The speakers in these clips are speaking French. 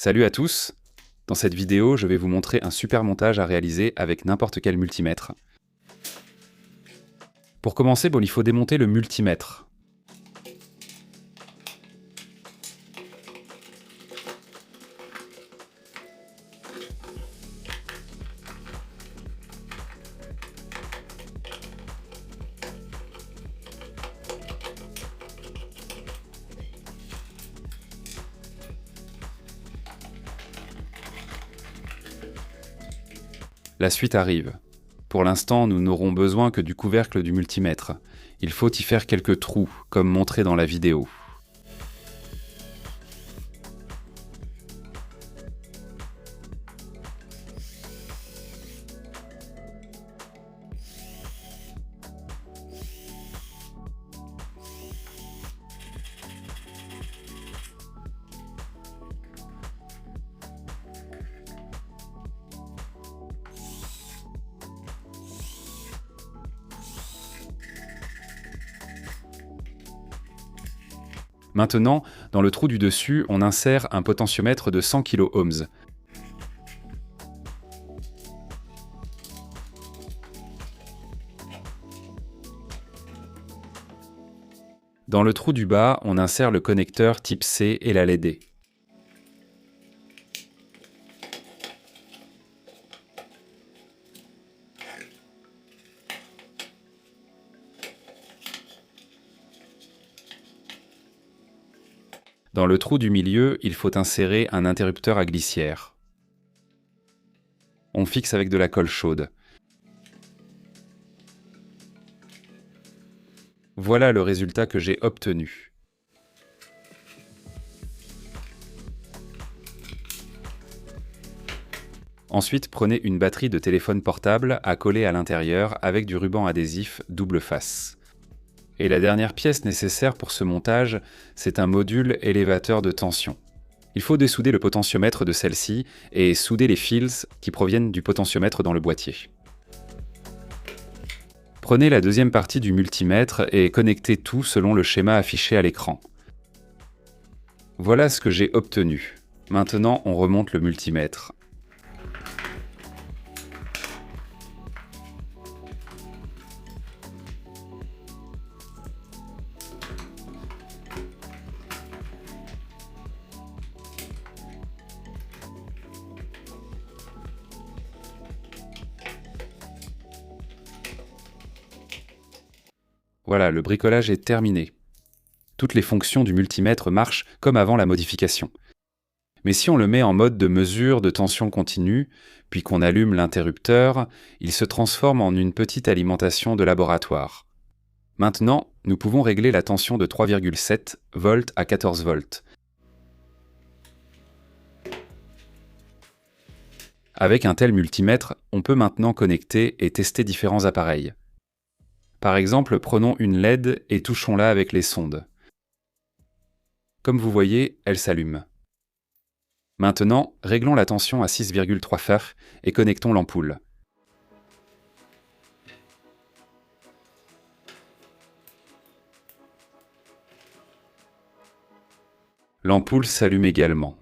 Salut à tous! Dans cette vidéo, je vais vous montrer un super montage à réaliser avec n'importe quel multimètre. Pour commencer, il faut démonter le multimètre. La suite arrive. Pour l'instant, nous n'aurons besoin que du couvercle du multimètre. Il faut y faire quelques trous, comme montré dans la vidéo. Maintenant, dans le trou du dessus, on insère un potentiomètre de 100 kΩ. Dans le trou du bas, on insère le connecteur type C et la LED. Dans le trou du milieu, il faut insérer un interrupteur à glissière. On fixe avec de la colle chaude. Voilà le résultat que j'ai obtenu. Ensuite, prenez une batterie de téléphone portable à coller à l'intérieur avec du ruban adhésif double face. Et la dernière pièce nécessaire pour ce montage, c'est un module élévateur de tension. Il faut dessouder le potentiomètre de celle-ci et souder les fils qui proviennent du potentiomètre dans le boîtier. Prenez la deuxième partie du multimètre et connectez tout selon le schéma affiché à l'écran. Voilà ce que j'ai obtenu. Maintenant, on remonte le multimètre. Voilà, le bricolage est terminé. Toutes les fonctions du multimètre marchent comme avant la modification. Mais si on le met en mode de mesure de tension continue, puis qu'on allume l'interrupteur, il se transforme en une petite alimentation de laboratoire. Maintenant, nous pouvons régler la tension de 3,7 volts à 14 volts. Avec un tel multimètre, on peut maintenant connecter et tester différents appareils. Par exemple, prenons une LED et touchons-la avec les sondes. Comme vous voyez, elle s'allume. Maintenant, réglons la tension à 6,3 F et connectons l'ampoule. L'ampoule s'allume également.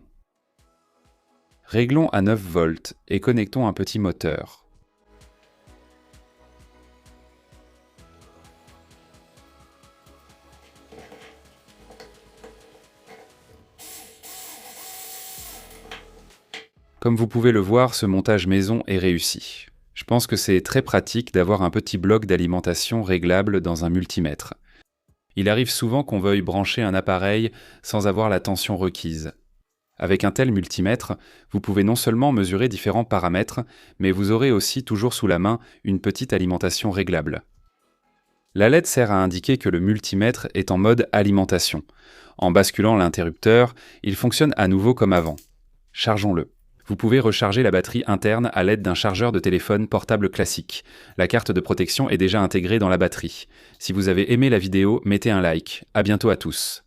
Réglons à 9 volts et connectons un petit moteur. Comme vous pouvez le voir, ce montage maison est réussi. Je pense que c'est très pratique d'avoir un petit bloc d'alimentation réglable dans un multimètre. Il arrive souvent qu'on veuille brancher un appareil sans avoir la tension requise. Avec un tel multimètre, vous pouvez non seulement mesurer différents paramètres, mais vous aurez aussi toujours sous la main une petite alimentation réglable. La LED sert à indiquer que le multimètre est en mode alimentation. En basculant l'interrupteur, il fonctionne à nouveau comme avant. Chargeons-le. Vous pouvez recharger la batterie interne à l'aide d'un chargeur de téléphone portable classique. La carte de protection est déjà intégrée dans la batterie. Si vous avez aimé la vidéo, mettez un like. À bientôt à tous.